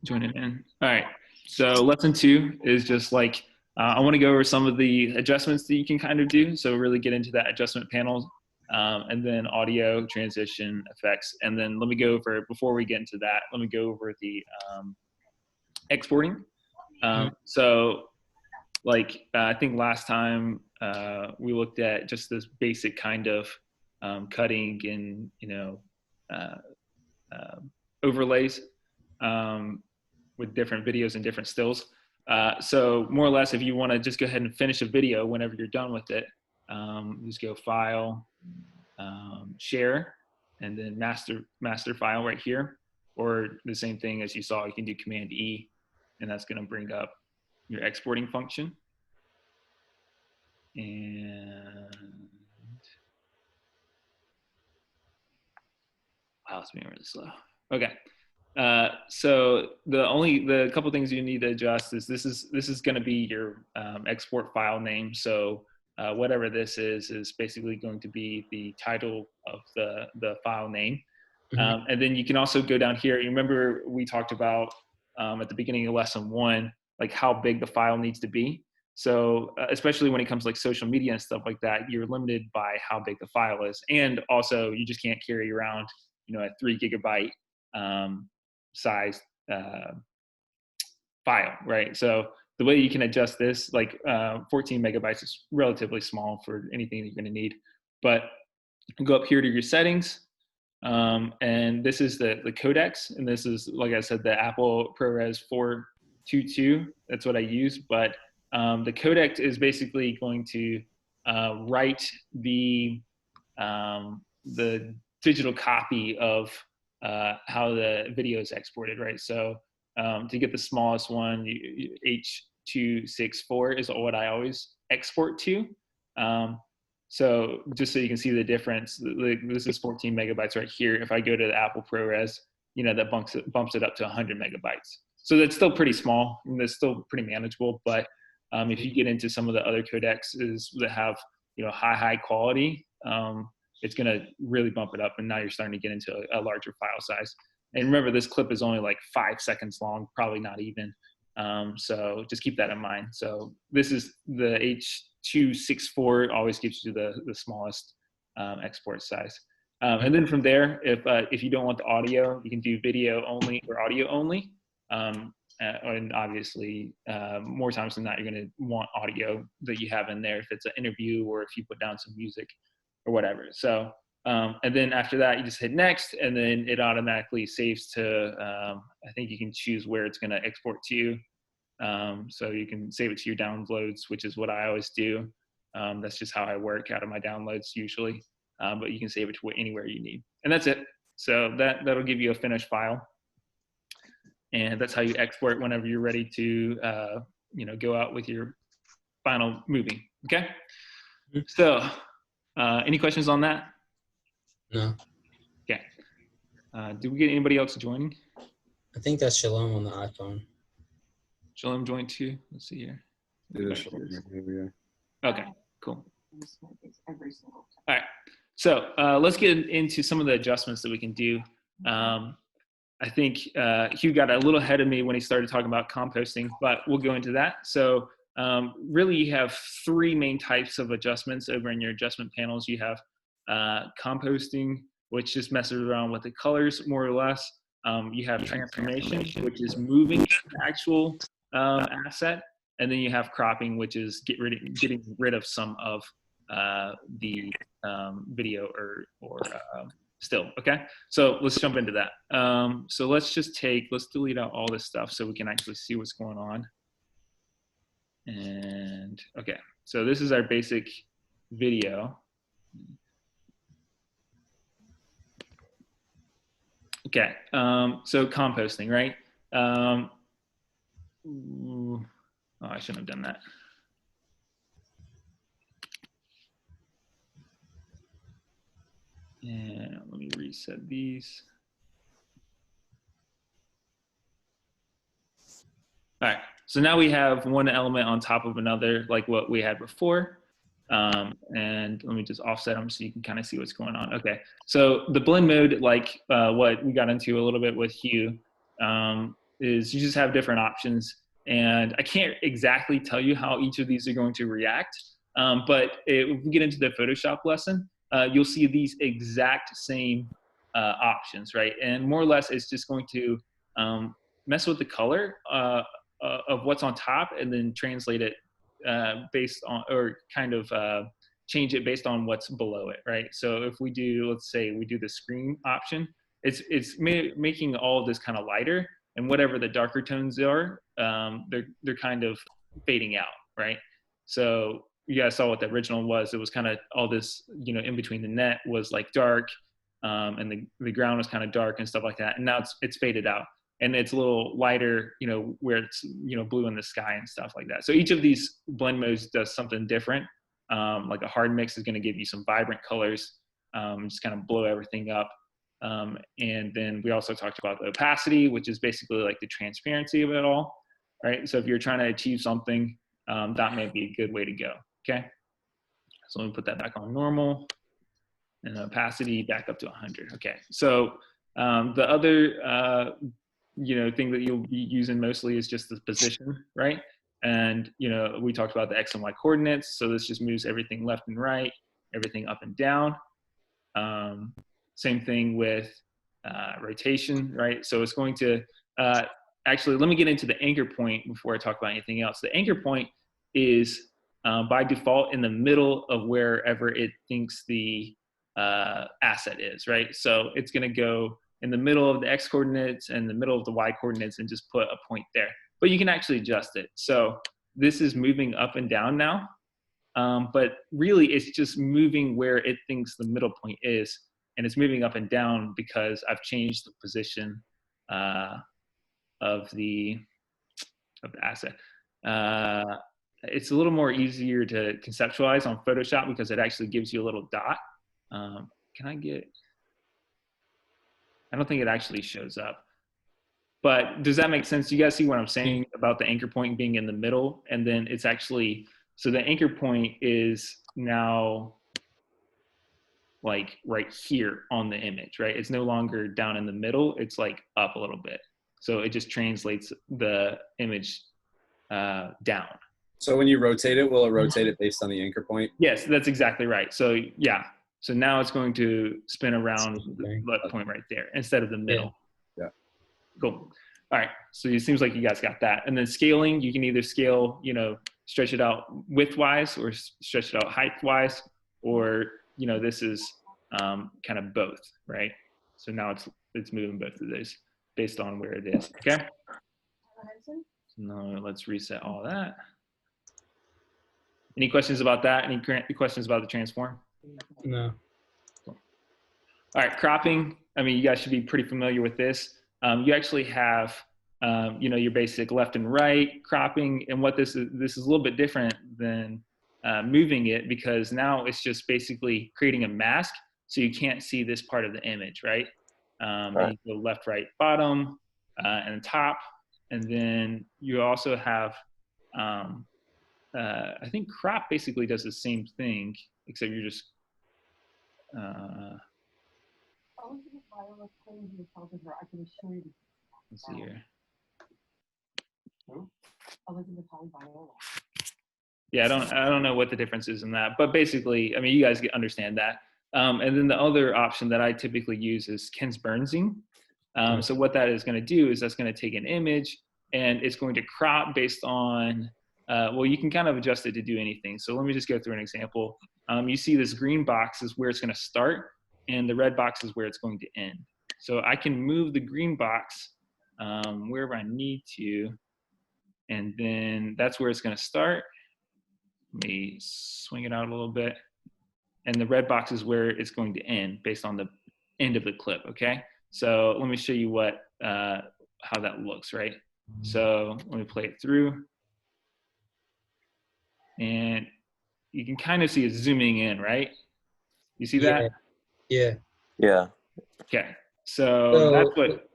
Join it in. All right. So lesson 2 is just like, I want to go over some of the adjustments that you can kind of do. So really get into that adjustment panel, and then audio, transition, effects. And then let me go over, before we get into that, let me go over the exporting. So like, I think last time we looked at just this basic kind of cutting and, uh, overlays. With different videos and different stills. So more or less, if you want to just go ahead and finish a video whenever you're done with it, just go File, Share, and then master file right here. Or the same thing as you saw, you can do Command E, and that's going to bring up your exporting function. And wow, it's being really slow. Okay. So the couple things you need to adjust is this is going to be your export file name. So whatever this is basically going to be the title of the file name. And then you can also go down here. You remember we talked about at the beginning of lesson 1, like how big the file needs to be. So especially when it comes to like social media and stuff like that, you're limited by how big the file is. And also you just can't carry around, a 3 gigabyte size file, right? So the way you can adjust this, like 14 megabytes is relatively small for anything that you're going to need. But go up here to your settings, and this is the codecs, and this is, like I said, the Apple ProRes 422. That's what I use. But the codec is basically going to write the digital copy of how the video is exported, right? So to get the smallest one, H.264 is what I always export to. So just so you can see the difference, this is 14 megabytes right here. If I go to the Apple ProRes, that bumps it up to 100 megabytes. So that's still pretty small, and that's still pretty manageable. But if you get into some of the other codecs that have high quality, it's going to really bump it up, and now you're starting to get into a larger file size. And remember, this clip is only like 5 seconds long, probably not even. So just keep that in mind. So this is the H.264, always gives you the smallest export size. And then from there, if you don't want the audio, you can do video only or audio only. And obviously, more times than not, you're going to want audio that you have in there if it's an interview or if you put down some music or whatever. So, and then after that, you just hit next, and then it automatically saves to, I think you can choose where it's going to export to. So you can save it to your downloads, which is what I always do. That's just how I work out of my downloads usually. But you can save it to anywhere you need. And that's it. So that'll give you a finished file. And that's how you export whenever you're ready to, go out with your final movie. Okay. So, any questions on that? No. Okay. Did we get anybody else joining? I think that's Shalom on the iPhone. Shalom joined too. Let's see here. Okay, cool. All right. So let's get into some of the adjustments that we can do. I think Hugh got a little ahead of me when he started talking about composting, but we'll go into that. So really you have 3 main types of adjustments over in your adjustment panels. You have composting, which just messes around with the colors more or less. You have transformation, which is moving the actual asset. And then you have cropping, which is getting rid of some of the video or still. Okay, so let's jump into that. So let's delete out all this stuff so we can actually see what's going on. And okay, so this is our basic video. Okay, so composting, right? Oh, I shouldn't have done that. And let me reset these. All right, so now we have one element on top of another, like what we had before. And let me just offset them so you can kind of see what's going on. Okay, so the blend mode, like what we got into a little bit with Hugh, is you just have different options. And I can't exactly tell you how each of these are going to react. But if we get into the Photoshop lesson, you'll see these exact same options, right? And more or less, it's just going to mess with the color of what's on top and then translate it based on, or kind of change it based on what's below it, right? So if we do, let's say we do the screen option, it's making all of this kind of lighter, and whatever the darker tones are, they're kind of fading out, right? So you guys saw what the original was. It was kind of all this, in between the net was like dark, and the ground was kind of dark and stuff like that. And now it's faded out, and it's a little lighter, where it's, blue in the sky and stuff like that. So each of these blend modes does something different. Like a hard mix is going to give you some vibrant colors, just kind of blow everything up. And then we also talked about the opacity, which is basically like the transparency of it all, right? So if you're trying to achieve something, that may be a good way to go, okay? So let me put that back on normal, and opacity back up to 100, okay? So the other, thing that you'll be using mostly is just the position, right? And, we talked about the X and Y coordinates. So this just moves everything left and right, everything up and down. Same thing with rotation, right? So it's going to, actually, let me get into the anchor point before I talk about anything else. The anchor point is by default in the middle of wherever it thinks the asset is, right? So it's going to go in the middle of the X coordinates and the middle of the Y coordinates and just put a point there. But you can actually adjust it. So this is moving up and down now, but really it's just moving where it thinks the middle point is. And it's moving up and down because I've changed the position of the asset. It's a little more easier to conceptualize on Photoshop because it actually gives you a little dot. Can I get, I don't think it actually shows up. But does that make sense? Do you guys see what I'm saying about the anchor point being in the middle? And then it's actually, so the anchor point is now like right here on the image, right? It's no longer down in the middle, it's like up a little bit. So it just translates the image down. So when you rotate it, will it rotate it based on the anchor point? Yes, that's exactly right. So yeah, so now it's going to spin around that point right there instead of the middle. Yeah. Cool. All right, so it seems like you guys got that. And then scaling, you can either scale, stretch it out width-wise or stretch it out height-wise, or this is kind of both, right? So now it's moving both of those based on where it is, okay? So now let's reset all that. Any questions about that? Any questions about the transform? No. Cool. All right, cropping. I mean, you guys should be pretty familiar with this. You actually have, your basic left and right cropping, and what this is a little bit different than moving it, because now it's just basically creating a mask so you can't see this part of the image, right? And you go left, right, bottom, and top, and then you also have, I think crop basically does the same thing, except you're just, let's see here. Yeah, I don't know what the difference is in that, but basically, I mean, you guys understand that. And then the other option that I typically use is Kensbernsing. So what that is going to do is that's going to take an image and it's going to crop based on, well, you can kind of adjust it to do anything. So let me just go through an example. You see this green box is where it's going to start, and the red box is where it's going to end. So I can move the green box wherever I need to, and then that's where it's going to start. Let me swing it out a little bit. And the red box is where it's going to end based on the end of the clip, okay? So let me show you how that looks, right? So let me play it through. And you can kind of see it zooming in, right? You see that? Yeah. Okay, so that's what.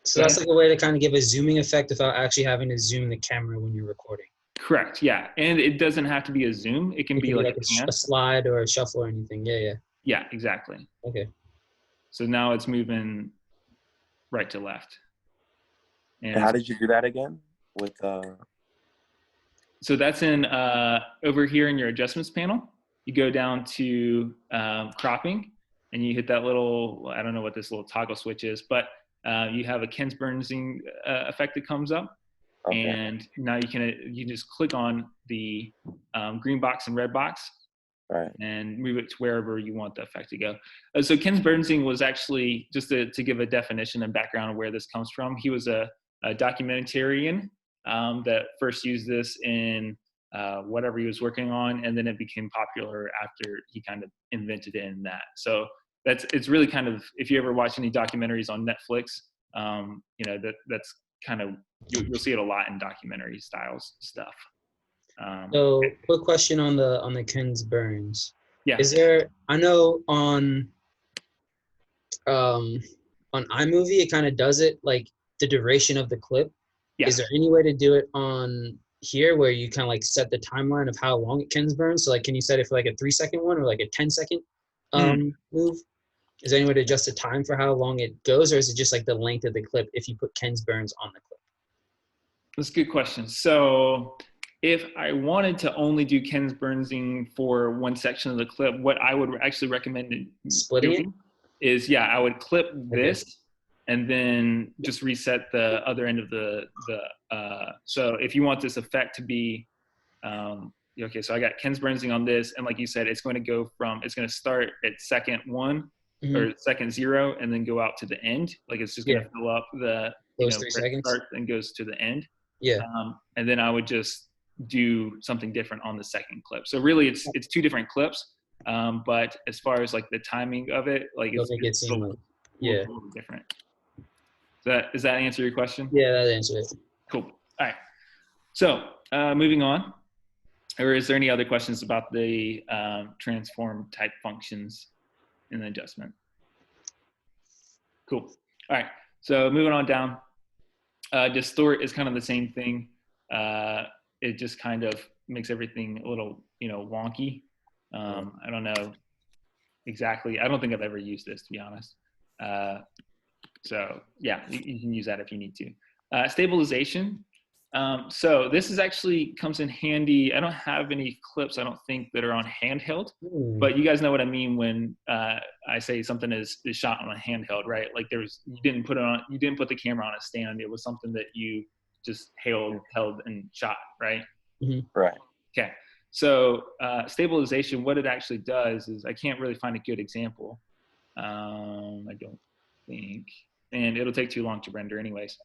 So that's like a way to kind of give a zooming effect without actually having to zoom the camera when you're recording. Correct, yeah. And it doesn't have to be a zoom. It can be like a slide or a shuffle or anything. Yeah. Yeah, exactly. Okay. So now it's moving right to left. And how did you do that again? With so that's in over here in your adjustments panel. You go down to cropping, and you hit that little, I don't know what this little toggle switch is, but you have a Ken-Burnsing effect that comes up. okay. And now you can just click on the green box and red box, Right. and move it to wherever you want the effect to go. So Ken-Burnsing was actually, just to give a definition and background of where this comes from, he was a documentarian that first used this in whatever he was working on, and then it became popular after he kind of invented it in that. So it's really kind of, if you ever watch any documentaries on Netflix, that's kind of, you'll see it a lot in documentary styles stuff. So, quick question on the Ken's Burns. Yeah. Is there? I know on iMovie it kind of does it like the duration of the clip. Yeah. Is there any way to do it on here where you kind of like set the timeline of how long it Ken's Burns? So like, can you set it for like a 3-second one or like a 10-second move? Is there any way to adjust the time for how long it goes, or is it just like the length of the clip if you put Ken's Burns on the clip? That's a good question. So if I wanted to only do Ken's Burnsing for one section of the clip, what I would actually recommend Splitting it? is, I would clip this and then just reset the other end of the so if you want this effect to be, okay, so I got Ken's Burnsing on this, and like you said, it's going to start at second 1 or second 0 and then go out to the end. Like it's just going to fill up those 3 seconds. Start and goes to the end. Yeah. And then I would just do something different on the second clip. So really it's 2 different clips. But as far as like the timing of it, like it's a little different. Does that answer your question? Yeah, that answered it. Cool. All right. So moving on, or is there any other questions about the transform type functions in the adjustment? Cool. All right. So moving on down, distort is kind of the same thing. It just kind of makes everything a little, wonky. I don't know exactly. I don't think I've ever used this, to be honest. So yeah, you can use that if you need to. Stabilization. So this is actually comes in handy. I don't have any clips, I don't think, that are on handheld, but you guys know what I mean when I say something is shot on a handheld, right? Like you didn't put the camera on a stand. It was something that you just held and shot, right? Right. Okay. So stabilization, what it actually does is, I can't really find a good example. I don't think, and it'll take too long to render anyways.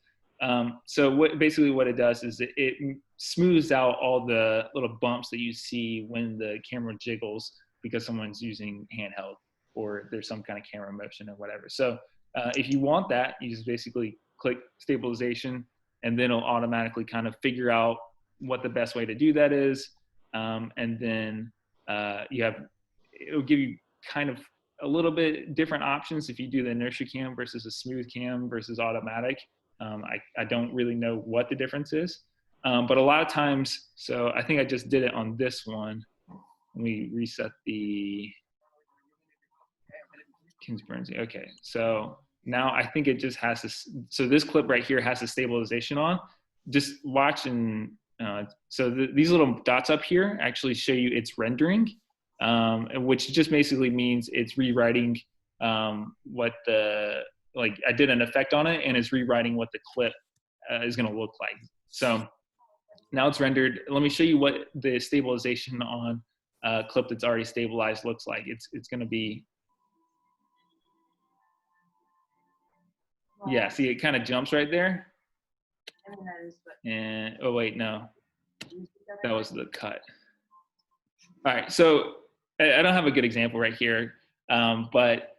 So what it does is it smooths out all the little bumps that you see when the camera jiggles because someone's using handheld or there's some kind of camera motion or whatever. So if you want that, you just basically click stabilization, and then it'll automatically kind of figure out what the best way to do that is. And then it'll give you kind of a little bit different options if you do the inertia cam versus a smooth cam versus automatic. I don't really know what the difference is, but a lot of times, so I think I just did it on this one. Let me reset the Ken's Burnsing. Okay, so now I think it just has this. So this clip right here has the stabilization on. Just watch and so these little dots up here actually show you it's rendering, which just basically means it's rewriting what like I did an effect on it, and it's rewriting what the clip is going to look like. So now it's rendered. Let me show you what the stabilization on a clip that's already stabilized looks like. It's going to be, yeah, see, it kind of jumps right there. And, oh wait, no, that was the cut. All right, so I don't have a good example right here, but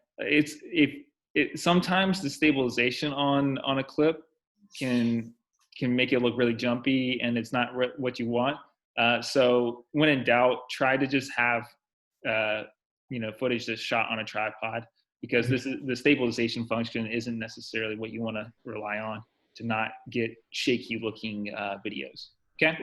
sometimes the stabilization on a clip can make it look really jumpy, and it's not what you want. So when in doubt, try to just have footage that's shot on a tripod, because this is the stabilization function isn't necessarily what you want to rely on to not get shaky looking videos. Okay.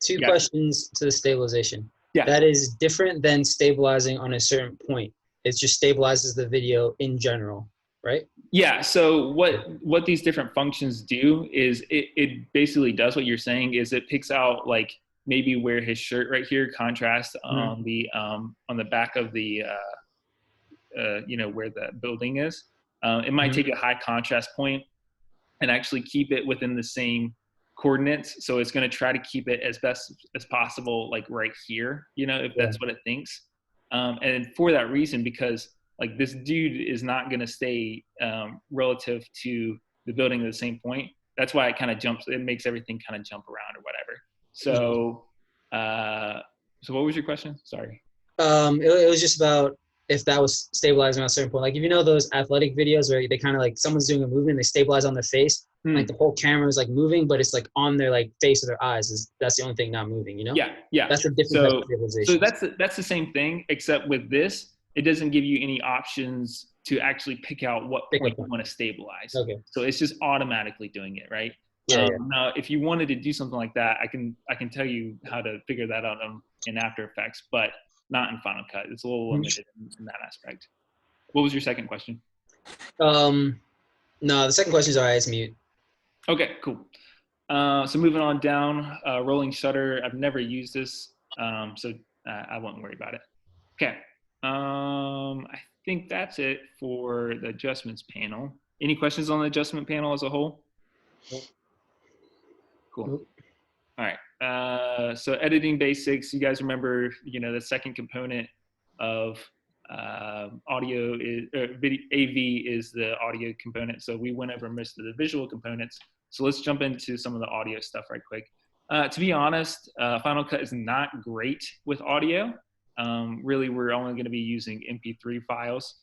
Two questions to the stabilization. Yeah. That is different than stabilizing on a certain point. It just stabilizes the video in general. right? Yeah. So what these different functions do is it basically does what you're saying is it picks out like maybe where his shirt right here contrasts on the back of the where the building is. It might take a high contrast point and actually keep it within the same coordinates. So it's going to try to keep it as best as possible, like right here, if that's what it thinks. And for that reason, because like this dude is not going to stay relative to the building at the same point. That's why it kind of jumps. It makes everything kind of jump around or whatever. So, so what was your question? Sorry. It was just about if that was stabilizing at a certain point. Like if you know those athletic videos where they kind of like someone's doing a movement, they stabilize on their face, like the whole camera is like moving, but it's like on their like face or their eyes. That's the only thing not moving, Yeah. That's a different type of stabilization. So that's the same thing, except with this, it doesn't give you any options to actually pick out what point you want to stabilize. Okay. So it's just automatically doing it, right? Yeah. Now, if you wanted to do something like that, I can tell you how to figure that out in After Effects, but not in Final Cut. It's a little limited in that aspect. What was your second question? No, the second question is all right. It's mute. Okay, cool. So moving on down, rolling shutter. I've never used this, so I won't worry about it. Okay. I think that's it for the adjustments panel. Any questions on the adjustment panel as a whole? Cool. Nope. All right. So editing basics. You guys remember, the second component of audio is video. AV is the audio component. So we went over most of the visual components. So let's jump into some of the audio stuff right quick. To be honest, Final Cut is not great with audio. Really, we're only going to be using MP3 files.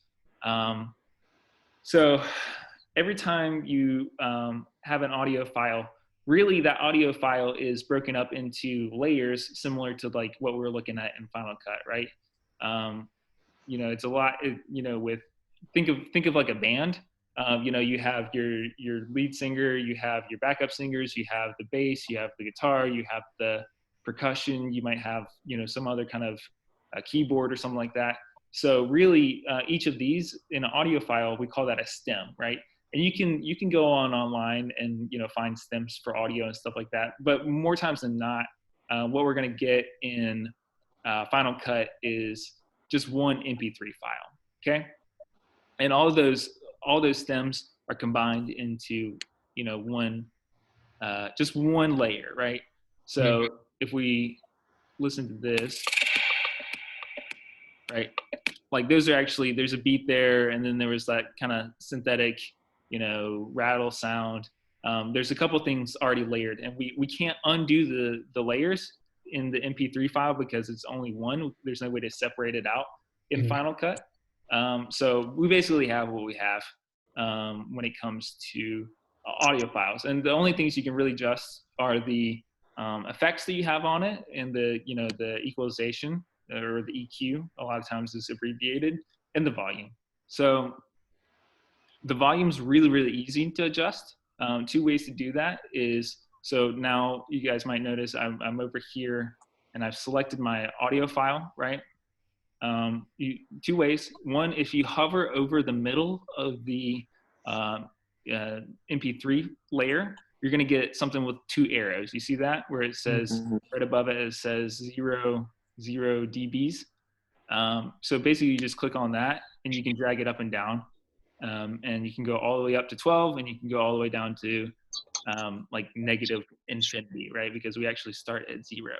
So every time you have an audio file, really that audio file is broken up into layers similar to like what we're looking at in Final Cut, right? It's a lot, with think of like a band. You have your lead singer, you have your backup singers, you have the bass, you have the guitar, you have the percussion, you might have, some other kind of a keyboard or something like that. So really each of these in an audio file, we call that a stem, right? And you can go online and, find stems for audio and stuff like that. But more times than not, what we're going to get in Final Cut is just one MP3 file. Okay. And all those stems are combined into, one, just one layer, right? So if we listen to this, right, like there's a beat there, and then there was that kind of synthetic, rattle sound. There's a couple things already layered, and we can't undo the layers in the MP3 file because it's only one. There's no way to separate it out in Final Cut. So we basically have what we have when it comes to audio files, and the only things you can really adjust are the effects that you have on it, and the equalization or the EQ. A lot of times is abbreviated, and the volume. So the volume's really, really easy to adjust. Two ways to do that is, so now you guys might notice I'm over here and I've selected my audio file, right? Two ways. One, if you hover over the middle of the MP3 layer, you're gonna get something with two arrows. You see that? Where it says, right above it, it says 0 dBs. So basically you just click on that and you can drag it up and down. And you can go all the way up to 12, and you can go all the way down to like negative infinity, right? Because we actually start at 0,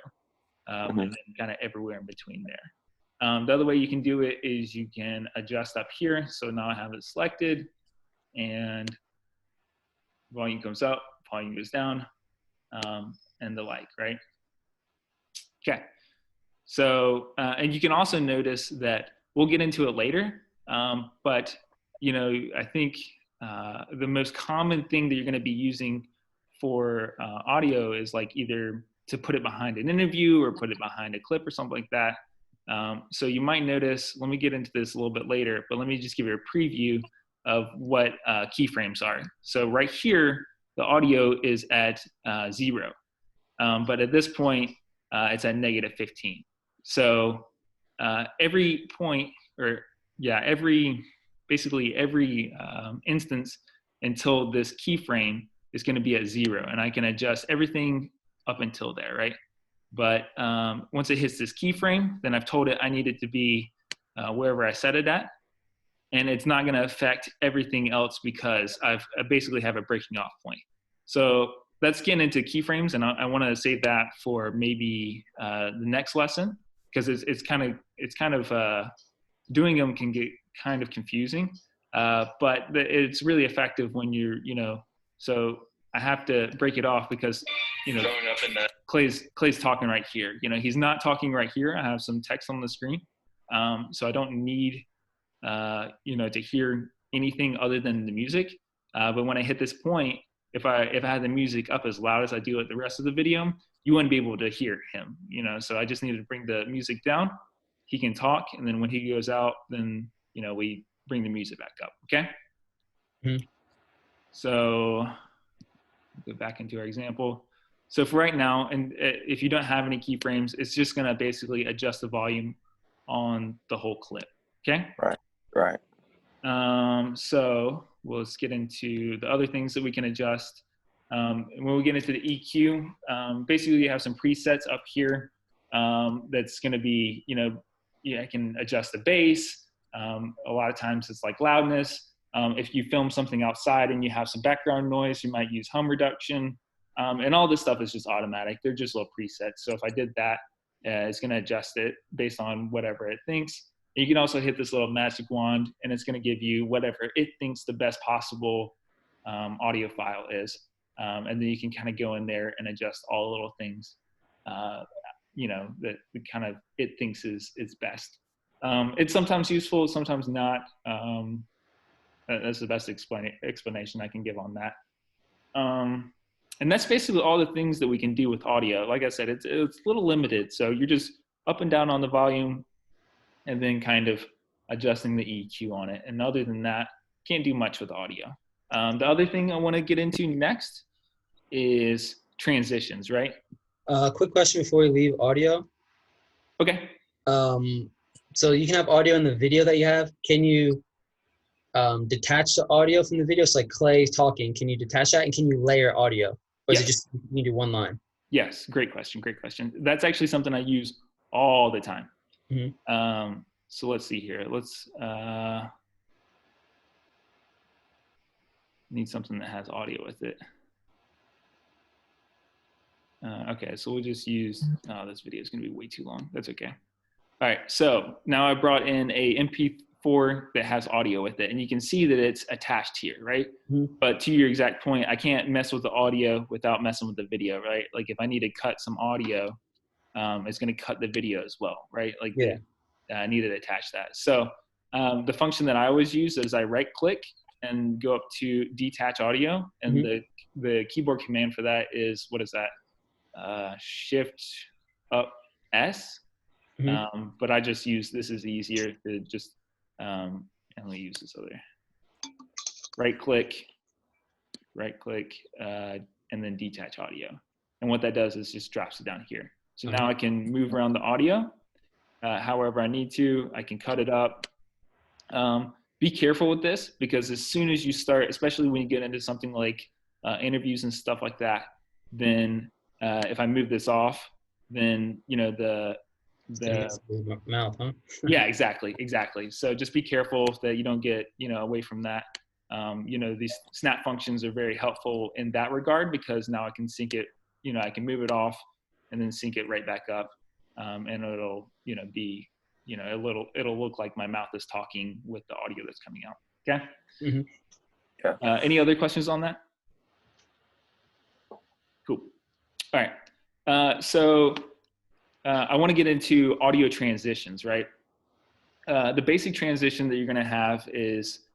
and then kind of everywhere in between there. The other way you can do it is you can adjust up here. So now I have it selected, and volume comes up, volume goes down, and the like, right? Okay. So, and you can also notice that we'll get into it later, but I think the most common thing that you're going to be using for audio is like either to put it behind an interview or put it behind a clip or something like that. So you might notice, let me get into this a little bit later, but let me just give you a preview of what keyframes are. So right here, the audio is at 0, but at this point, it's at negative 15. So every point, or yeah, every basically every instance until this keyframe is going to be at 0, and I can adjust everything up until there, right? But once it hits this keyframe, then I've told it I need it to be wherever I set it at, and it's not going to affect everything else because I basically have a breaking off point. So let's get into keyframes, and I want to save that for maybe the next lesson, because it's kind of doing them can get kind of confusing, but it's really effective when you're, so I have to break it off because, growing up in the Clay's talking right here. He's not talking right here. I have some text on the screen, so I don't need, to hear anything other than the music. But when I hit this point, if I had the music up as loud as I do at the rest of the video, you wouldn't be able to hear him. So I just needed to bring the music down. He can talk, and then when he goes out, then we bring the music back up. Okay. Mm-hmm. So go back into our example. So for right now, and if you don't have any keyframes, it's just going to basically adjust the volume on the whole clip. Okay. Right. So let's get into the other things that we can adjust. When we get into the EQ, basically you have some presets up here. That's going to be, I can adjust the bass. A lot of times it's like loudness. If you film something outside and you have some background noise, you might use hum reduction. And all this stuff is just automatic. They're just little presets. So if I did that, it's going to adjust it based on whatever it thinks. You can also hit this little magic wand, and it's going to give you whatever it thinks the best possible audio file is. And then you can kind of go in there and adjust all the little things, that kind of it thinks is best. It's sometimes useful, sometimes not. That's the best explanation I can give on that. And that's basically all the things that we can do with audio. Like I said, it's a little limited. So you're just up and down on the volume and then kind of adjusting the EQ on it. And other than that, can't do much with audio. The other thing I want to get into next is transitions, right? Quick question before we leave audio. Okay. So you can have audio in the video that you have. Can you detach the audio from the video? So like Clay talking, can you detach that, and can you layer audio? Or is it just you do one line? Yes, great question. That's actually something I use all the time. Mm-hmm. So let's see here. Let's need something that has audio with it. Okay, so we'll just use, this video is gonna be way too long. That's okay. All right, so now I brought in a MP4 that has audio with it, and you can see that it's attached here, right? Mm-hmm. But to your exact point, I can't mess with the audio without messing with the video, right? Like if I need to cut some audio, it's gonna cut the video as well, right? Like I need to attach that. So the function that I always use is I right click and go up to detach audio, and the keyboard command for that is, what is that? Shift up S. But I just use, this is easier to just, and let me use this other. Right click, and then detach audio. And what that does is just drops it down here. So now I can move around the audio however I need to. I can cut it up. Be careful with this, because as soon as you start, especially when you get into something like interviews and stuff like that, then if I move this off, then the mouth, huh? Yeah, exactly. So just be careful that you don't get away from that. These snap functions are very helpful in that regard, because now I can sync it. I can move it off and then sync it right back up, and it'll be it'll look like my mouth is talking with the audio that's coming out. Okay. Yeah. Any other questions on that? Cool. All right. So I want to get into audio transitions, right? The basic transition that you're going to have is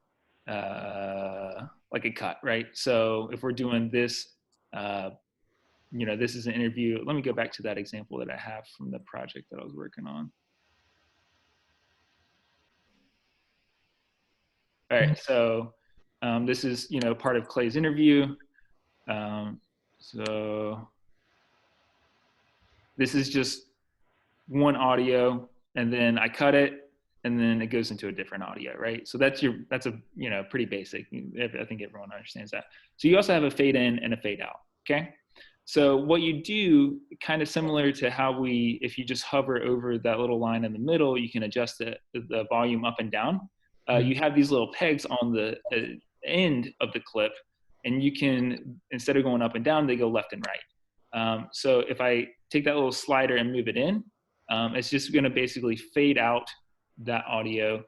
like a cut, right? So if we're doing this, this is an interview. Let me go back to that example that I have from the project that I was working on. All right, so this is, part of Clay's interview. So this is just one audio, and then I cut it, and then it goes into a different audio, right? So that's a, you know, pretty basic. I think everyone understands that. So you also have a fade in and a fade out, okay? So what you do, kind of similar to how if you just hover over that little line in the middle, you can adjust the volume up and down. You have these little pegs on the end of the clip, and you can, instead of going up and down, they go left and right. So if I take that little slider and move it in, it's just going to basically fade out that audio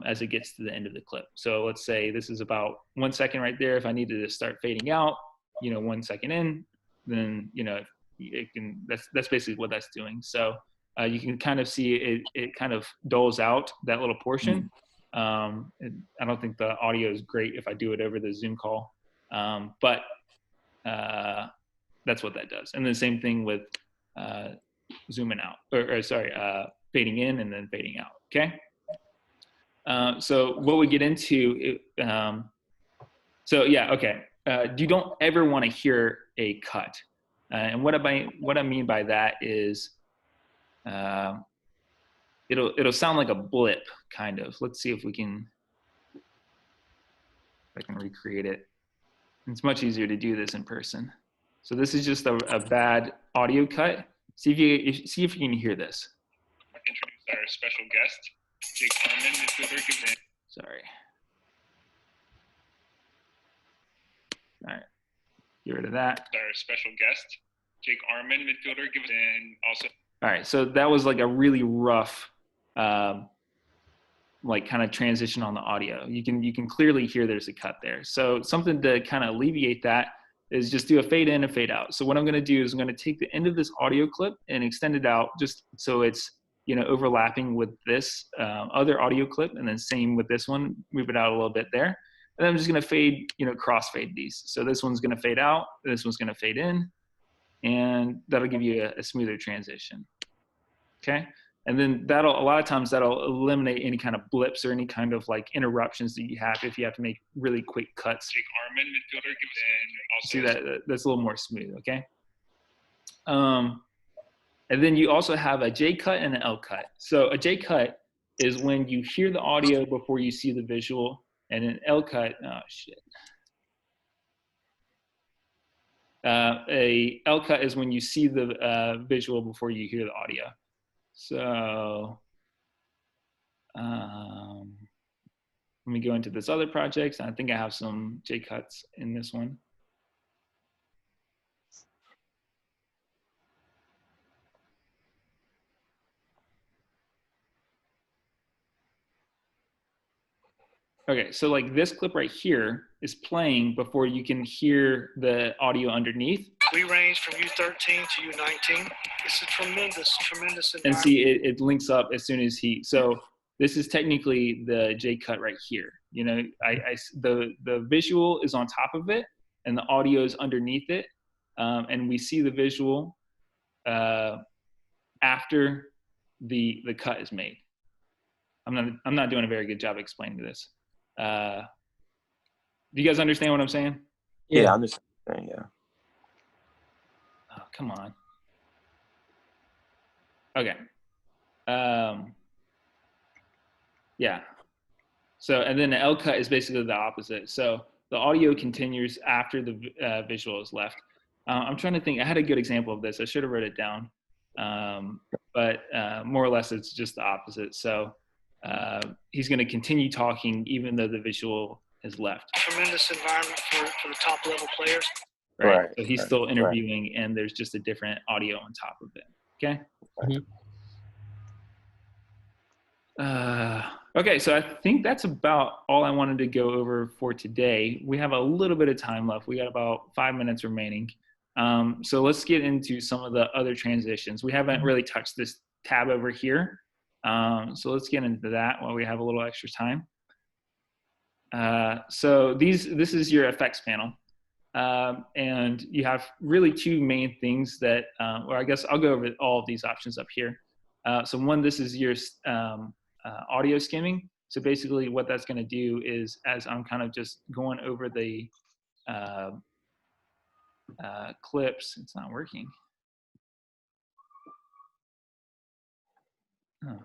as it gets to the end of the clip. So let's say this is about 1 second right there. If I needed to start fading out, you know, 1 second in, then, you know, it can, that's basically what that's doing. So you can kind of see it kind of doles out that little portion. I don't think the audio is great if I do it over the Zoom call, but that's what that does. And the same thing with zooming out, or sorry, fading in and then fading out, okay? So what we get into, so yeah, okay. You don't ever want to hear a cut. And what I mean by that is it'll sound like a blip, kind of. Let's see if I can recreate it. It's much easier to do this in person. So this is just a bad audio cut. See if you can hear this. Introduce our special guest, Jake Arman, midfielder. Sorry. All right, get rid of that. Our special guest, Jake Arman, midfielder, and also. All right, so that was like a really rough, like kind of transition on the audio. You can clearly hear there's a cut there. So something to kind of alleviate that is just do a fade in and fade out. So what I'm going to do is I'm going to take the end of this audio clip and extend it out just so it's, you know, overlapping with this other audio clip, and then same with this one, move it out a little bit there. And then I'm just going to fade, you know, crossfade these. So this one's going to fade out, this one's going to fade in, and that'll give you a smoother transition. Okay. And then a lot of times that'll eliminate any kind of blips or any kind of like interruptions that you have if you have to make really quick cuts. Jake Arman, midfielder, and also. See that's a little more smooth. Okay. And then you also have a J cut and an L cut. So a J cut is when you hear the audio before you see the visual, and an L cut, oh shit. A L cut is when you see the visual before you hear the audio. So let me go into this other project. I think I have some J cuts in this one. Okay, so like this clip right here is playing before you can hear the audio underneath. We range from U13 to U19. It's a tremendous environment. And see, it links up as soon as so this is technically the J cut right here. You know, the visual is on top of it and the audio is underneath it. And we see the visual after the cut is made. I'm not doing a very good job explaining this. Do you guys understand what I'm saying? Yeah, I understand. Yeah. Oh, come on. Okay. Yeah. So, and then the L cut is basically the opposite. So the audio continues after the visual is left. I'm trying to think. I had a good example of this. I should have wrote it down. But more or less, it's just the opposite. So he's going to continue talking even though the visual has left. Tremendous environment for the top level players. Right. So he's still interviewing, and there's just a different audio on top of it. Okay. Okay, so I think that's about all I wanted to go over for today. We have a little bit of time left. We got about 5 minutes remaining. So let's get into some of the other transitions. We haven't really touched this tab over here. So let's get into that while we have a little extra time. So this is your effects panel. And you have really two main things that, or I guess I'll go over all of these options up here. So one, this is your audio skimming. So basically what that's going to do is, as I'm kind of just going over the clips, it's not working. Oh.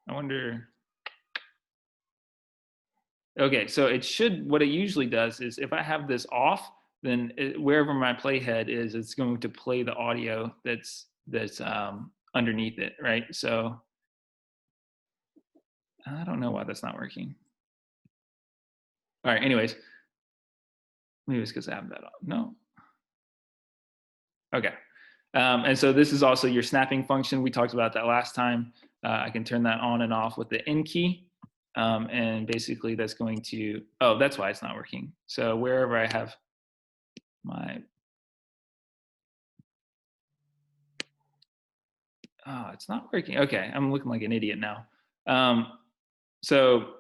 I wonder. Okay, so it should, what it usually does is if I have this off, then wherever my playhead is, it's going to play the audio that's underneath it, right? So I don't know why that's not working. All right, anyways, maybe it's because I have that off. No. Okay. And so this is also your snapping function. We talked about that last time. I can turn that on and off with the N key. And basically that's going to, oh, that's why it's not working. So wherever I have my, oh, it's not working. Okay, I'm looking like an idiot now. So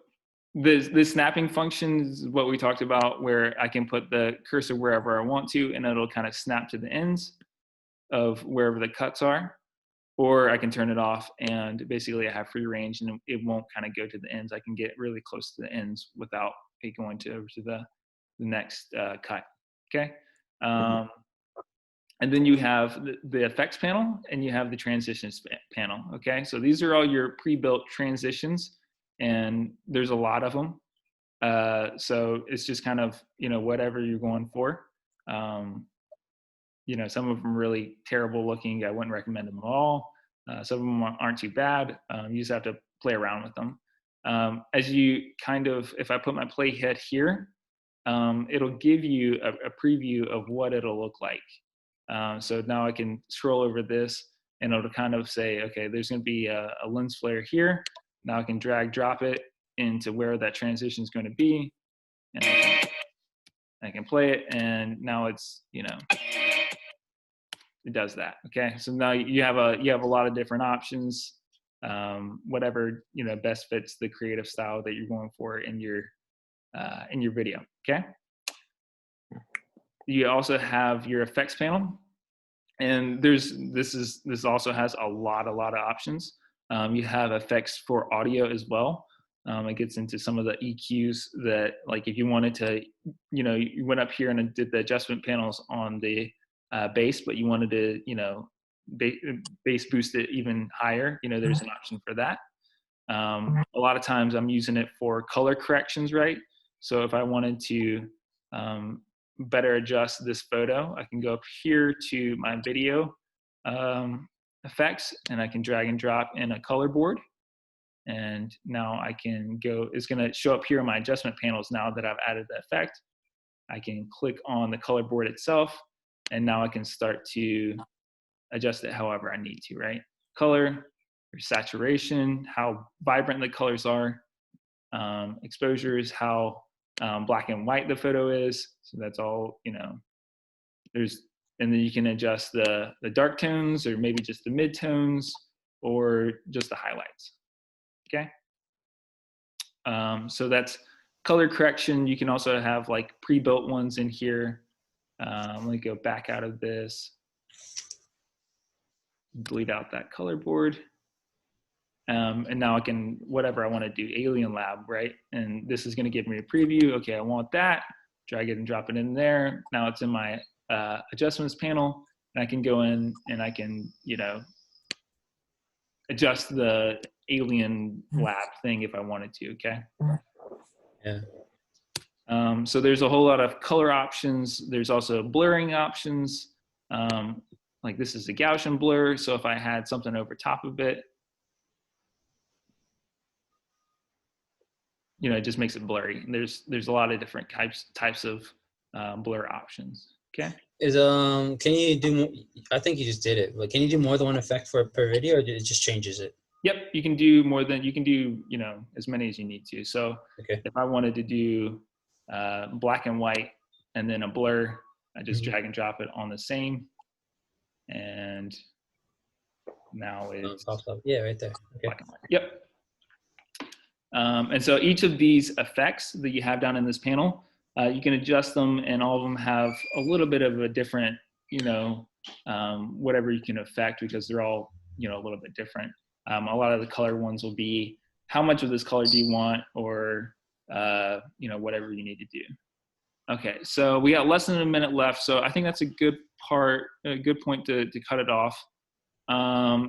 this snapping function is what we talked about, where I can put the cursor wherever I want to, and it'll kind of snap to the ends of wherever the cuts are. Or I can turn it off and basically I have free range and it won't kind of go to the ends. I can get really close to the ends without it going over to the next cut, okay? And then you have the effects panel and you have the transitions panel, okay? So these are all your pre-built transitions and there's a lot of them. So it's just kind of, whatever you're going for. Some of them really terrible looking. I wouldn't recommend them at all. Some of them aren't too bad. You just have to play around with them. As you if I put my playhead here, it'll give you a preview of what it'll look like. So now I can scroll over this and it'll kind of say, okay, there's going to be a lens flare here. Now I can drag, drop it into where that transition is going to be. And I can play it and now it's, it does that. Okay, so now you have a lot of different options, whatever best fits the creative style that you're going for in your video. Okay, you also have your effects panel, and this also has a lot of options. You have effects for audio as well. It gets into some of the EQs that, like, if you wanted to, you went up here and did the adjustment panels on the bass, but you wanted to, bass boost it even higher, there's an option for that. A lot of times I'm using it for color corrections, right? So if I wanted to better adjust this photo, I can go up here to my video effects and I can drag and drop in a color board. And now I can go, it's gonna show up here in my adjustment panels now that I've added the effect. I can click on the color board itself and now I can start to adjust it however I need to, right? Color, or saturation, how vibrant the colors are, exposures, how black and white the photo is. So that's all, and then you can adjust the dark tones or maybe just the mid tones or just the highlights, okay? So that's color correction. You can also have like pre-built ones in here. Let me go back out of this, delete out that color board. And now I can, whatever I want to do, Alien Lab, right? And this is going to give me a preview. Okay, I want that. Drag it and drop it in there. Now it's in my adjustments panel, and I can go in and I can, adjust the Alien Lab thing if I wanted to. Okay. Yeah. So there's a whole lot of color options. There's also blurring options. Like this is a Gaussian blur. So if I had something over top of it, it just makes it blurry. And there's a lot of different types of blur options. Okay. Can you do more? I think you just did it, but can you do more than one effect per video, or it just changes it? Yep, you can do more than, as many as you need to. So okay. If I wanted to do black and white and then a blur, I just drag and drop it on the same, and now it's pops up. Yeah, right there. Okay. Black and white. Yep. And so each of these effects that you have down in this panel, you can adjust them, and all of them have a little bit of a different, whatever you can affect, because they're all, a little bit different. A lot of the color ones will be how much of this color do you want, or whatever you need to do. Okay, so we got less than a minute left, so I think that's a good point to cut it off.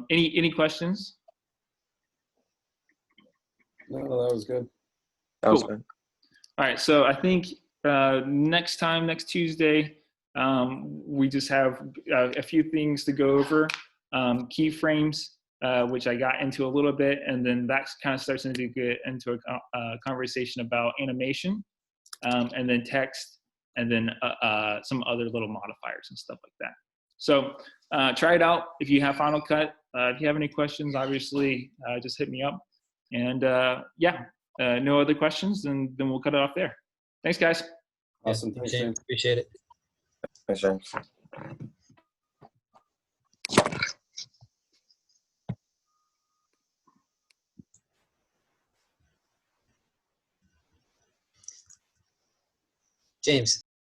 Any questions? No, that was good. That was Cool. good. All right, so I think next Tuesday, we just have a few things to go over. Keyframes, which I got into a little bit, and then that kind of starts to get into a conversation about animation, and then text, and then some other little modifiers and stuff like that. So try it out. If you have Final Cut, if you have any questions, obviously just hit me up. And no other questions, and then we'll cut it off there. Thanks, guys. Awesome. Yeah, Thanks, James, James. appreciate it. Thanks, James. James.